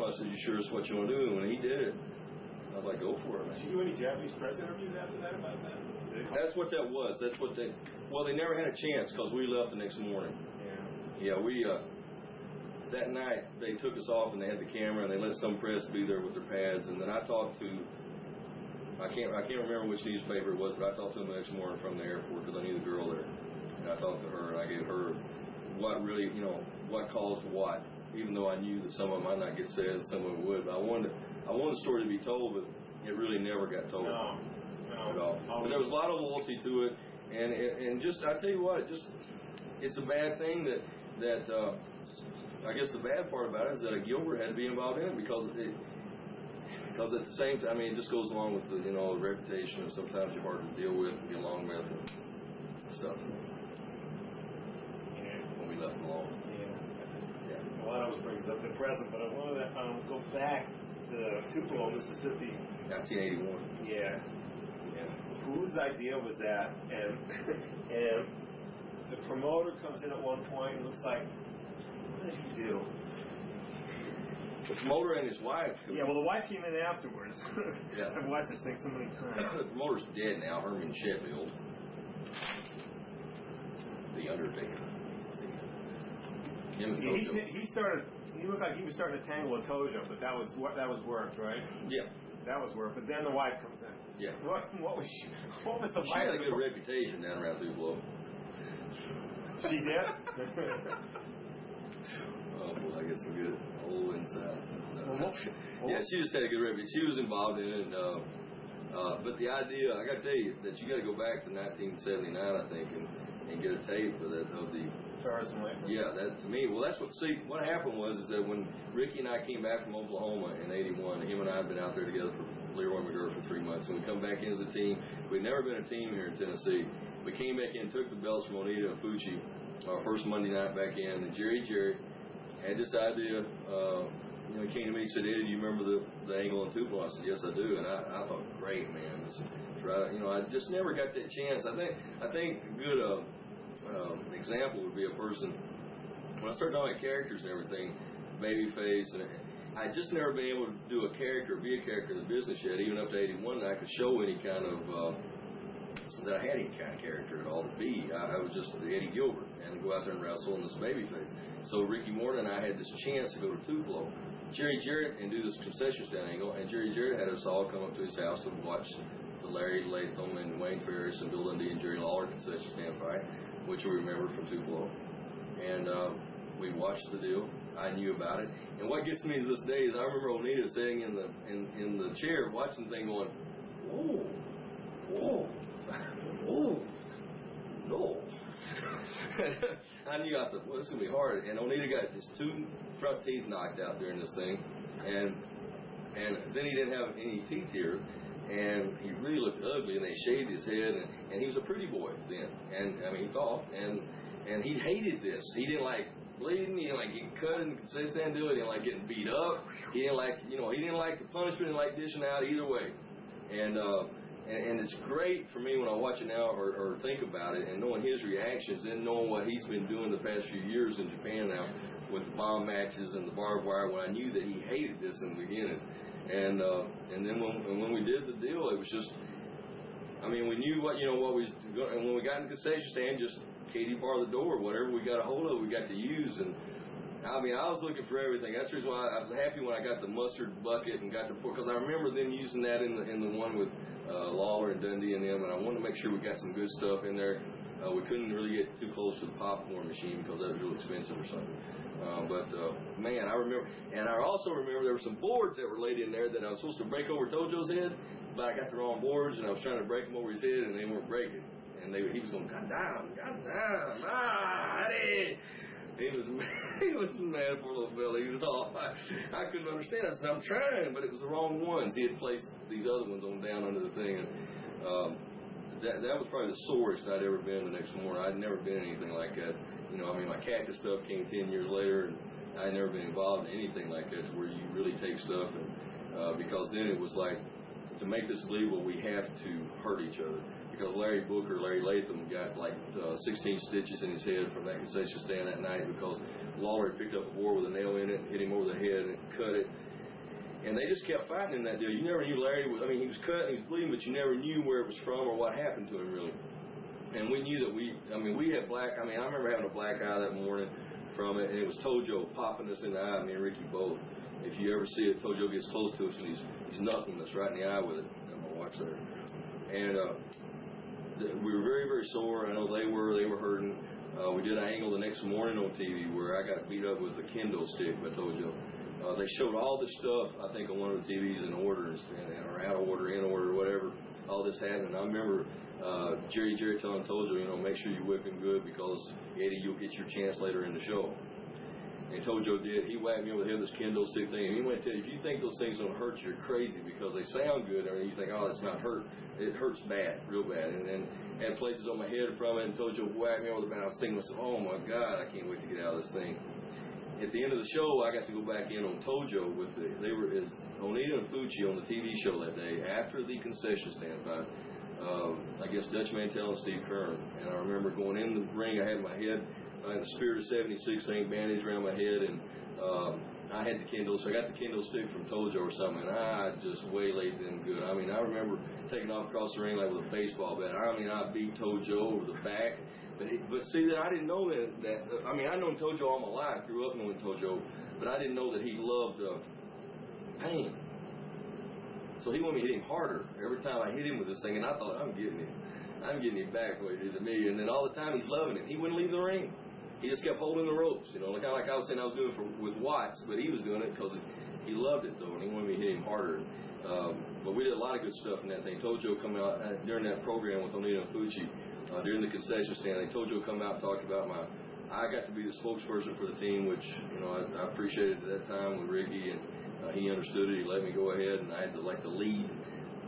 I said, you sure it's what you want to do? And when he did it, I was like, go for it, man. Did you do any Japanese press interviews after that about that? That's what that was. That's what they, well, they never had a chance because we left the next morning. Yeah, we, that night they took us off and they had the camera and they let some press be there with their pads. And then I talked to, I can't remember which newspaper it was, but I talked to them the next morning from the airport because I knew the girl there. And I talked to her and I gave her what really, you know, what caused what. Even though I knew that some of it might not get said, some of it would. But I wanted the story to be told, but it really never got told. No. At all. But there was a lot of loyalty to it, and just I tell you what, it's a bad thing that I guess the bad part about it is that a Gilbert had to be involved in it because at the same time, I mean, it just goes along with the reputation, and sometimes you're hard to deal with and get along with and stuff. Yeah. When we left them alone. Yeah. Well, that always brings up the present, but I wanted to go back to Tupelo, Mississippi. 1981. Yeah. Whose idea was that? And the promoter comes in at one point and looks like, what did he do? The promoter and his wife. Yeah, well, the wife came in afterwards. Yeah. I've watched this thing so many times. The promoter's dead now, Herman Sheffield. The Undertaker. He looked like he was starting to tangle a Tojo, but that was work, right? Yeah. That was work. But then the wife comes in. Yeah. What was the wife? She had a good reputation down around Tupelo. She did? Oh, boy, I get some good old insight. Yeah, she just had a good reputation. She was involved in it. But the idea, I got to tell you, that you got to go back to 1979, I think, and get a tape of the Tarzan Lake. Yeah, that to me, well, that's what happened was is that when Ricky and I came back from Oklahoma in 81, him and I had been out there together for Leroy McGurr for 3 months, and we come back in as a team. We'd never been a team here in Tennessee. We came back in, took the belts from Onita and Fucci, our first Monday night back in, and Jerry had this idea, he came to me and said, Eddie, do you remember the angle in Tupelo? I said, yes, I do, and I thought, great, man. It's right. I just never got that chance. I think a good example would be a person, when I started talking about characters and everything, babyface, and I just never been able to do a character, be a character in the business yet, even up to 81, that I could show any kind of, that I had any kind of character at all to be. I was just Eddie Gilbert, and go out there and wrestle in this babyface. So Ricky Morton and I had this chance to go to Tupelo, Jerry Jarrett, and do this concession stand angle, and Jerry Jarrett had us all come up to his house to watch the Larry Latham and Wayne Ferris and Bill Lundy and Jerry Lawler concession stand fight, which we remember from Tupelo. And we watched the deal. I knew about it. And what gets me to this day is I remember Onita sitting in the chair watching the thing going, whoa, no. I knew, I thought, well, this is going to be hard. And Onita got his 2 front teeth knocked out during this thing. And then he didn't have any teeth here. And he really looked ugly, and they shaved his head, and he was a pretty boy then. And I mean, he thought, and he hated this. He didn't like bleeding. He didn't like getting cut in the concession stand deal. He didn't like getting beat up. He didn't like, he didn't like the punishment. He didn't like dishing out either way. And it's great for me when I watch it now or think about it, and knowing his reactions, and knowing what he's been doing the past few years in Japan now with the bomb matches and the barbed wire. When I knew that he hated this in the beginning. And then when we did the deal, it was just, I mean, we knew what we was going, and when we got in the concession stand, just Katie bar the door, whatever we got a hold of, we got to use. And I mean, I was looking for everything. That's the reason why I was happy when I got the mustard bucket and got the, because I remember them using that in the one with Lawler and Dundee and them, and I wanted to make sure we got some good stuff in there. We couldn't really get too close to the popcorn machine because that was real expensive or something. Man, I remember, and I also remember there were some boards that were laid in there that I was supposed to break over Tojo's head, but I got the wrong boards, and I was trying to break them over his head, and they weren't breaking. And he was going, God damn, Eddie. He was mad for a little Billy. He was all, I couldn't understand. I said, I'm trying, but it was the wrong ones. He had placed these other ones on down under the thing. And that was probably the sorest I'd ever been the next morning. I'd never been anything like that. My cactus stuff came 10 years later, and I'd never been involved in anything like that, where you really take stuff, and because then it was like, to make this believable, we have to hurt each other. Because Larry Latham got like 16 stitches in his head from that concession stand that night because Lawler picked up a board with a nail in it and hit him over the head and cut it. And they just kept fighting in that deal. You never knew Larry was, I mean, he was cut and he was bleeding, but you never knew where it was from or what happened to him, really. And we knew that we had I remember having a black eye that morning from it, and it was Tojo popping us in the eye, me and Ricky both. If you ever see it, Tojo gets close to us and he's knuckling us right in the eye with it. I'm going to watch there. And we were very, very sore. I know they were hurting. We did an angle the next morning on TV where I got beat up with a kendo stick by Tojo. They showed all this stuff, I think, on one of the TVs in order, or out of order, in order, whatever, all this happened. I remember Jerry telling Tojo, make sure you whip him good because, Eddie, you'll get your chance later in the show. And Tojo did. He whacked me over the head with this kendo stick thing. And he went to tell you, if you think those things don't hurt you, you're crazy because they sound good. I mean, you think, oh, that's not hurt. It hurts bad, real bad. And then had places on my head from it, and Tojo whacked me over the back. I was thinking to myself, oh, my God, I can't wait to get out of this thing. At the end of the show, I got to go back in on Tojo with Onita and Fucci on the TV show that day after the concession stand fight. I guess Dutch Mantell and Steve Kern. And I remember going in the ring, I had my head in the Spirit of 76 thing bandaged around my head, and I had the kendo, so I got the kendo stick from Tojo or something, and I just waylaid them good. I mean, I remember taking off across the ring like with a baseball bat. I mean, I beat Tojo over the back. But see, that I didn't know that I'd known Tojo all my life, grew up knowing Tojo, but I didn't know that he loved pain. So he wanted me to hit him harder every time I hit him with this thing, and I thought, I'm getting him back the way he did to me. And then all the time he's loving it. He wouldn't leave the ring. He just kept holding the ropes, kind of like I was saying I was doing with Watts, but he was doing it because he loved it, though, and he wanted me to hit him harder. But we did a lot of good stuff in that thing. Tojo come out during that program with Onita and Fucci. During the concession stand, Tojo come out and talked about I got to be the spokesperson for the team, which, I appreciated at that time with Ricky, and he understood it. He let me go ahead, and I had to the lead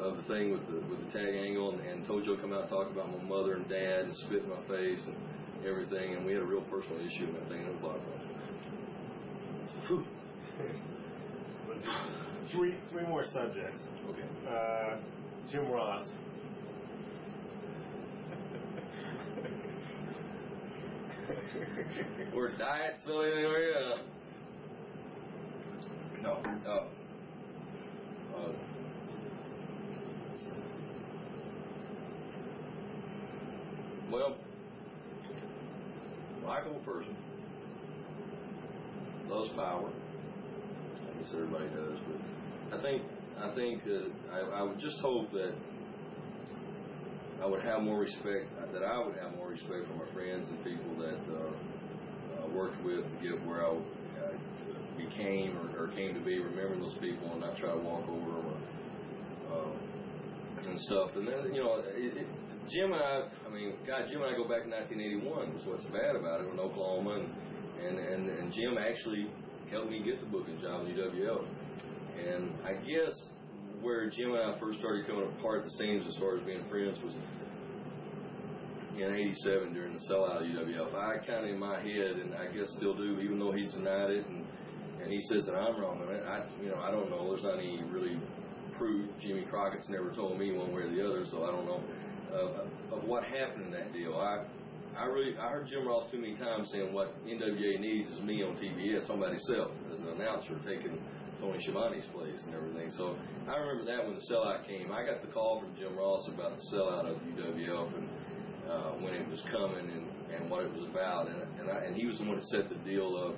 of the thing with the tag angle, and Tojo come out and talk about my mother and dad and spit in my face and everything, and we had a real personal issue in that thing. It was a lot of fun. Three more subjects. Okay. Jim Ross. Or diets anywhere? No. Well, likable person, loves power. I guess everybody does, but I think that I would just hope that I would have more respect. That I would have more respect for my friends and people that I worked with to get where I became or came to be. Remembering those people and not try to walk over them and stuff. And then Jim and Jim and I go back to 1981 was what's bad about it in Oklahoma, and Jim actually helped me get the booking job in UWF. And I guess where Jim and I first started coming apart at the seams as far as being friends was in '87 during the sellout of UWF. I kind of in my head, and I guess still do, even though he's denied it, and he says that I'm wrong. And I don't know. There's not any really proof. Jimmy Crockett's never told me one way or the other, so I don't know of what happened in that deal. I heard Jim Ross too many times saying what NWA needs is me on TBS, talking about himself as an announcer, taking Tony Schiavone's place and everything. So I remember that when the sellout came. I got the call from Jim Ross about the sellout of UWF and when it was coming and what it was about. And he was the one that set the deal up.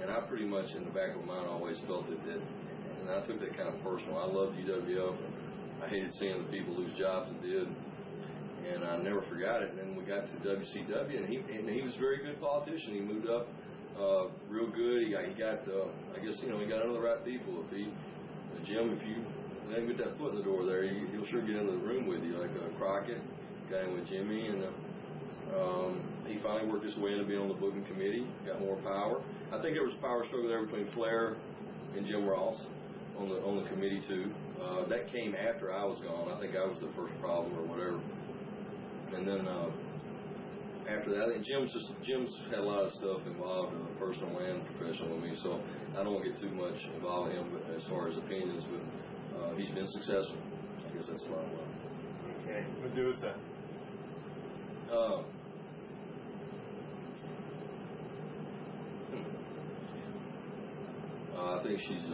And I pretty much in the back of my mind always felt that and I took that kind of personal. I loved UWF, and I hated seeing the people lose jobs and did. And I never forgot it. And then we got to WCW, and he was a very good politician. He moved up real good. He got he got under the right people. Jim, if you let him get that foot in the door there, he'll sure get into the room with you. Like Crockett got in with Jimmy, and he finally worked his way into being on the booking committee. Got more power. I think there was a power struggle there between Flair and Jim Ross on the committee too. That came after I was gone. I think I was the first problem or whatever. And then after that, and Jim's had a lot of stuff involved, personal and professional with me, so I don't want to get too much involved with him as far as opinions, but he's been successful. I guess that's the bottom line. Okay, Medusa. I think she's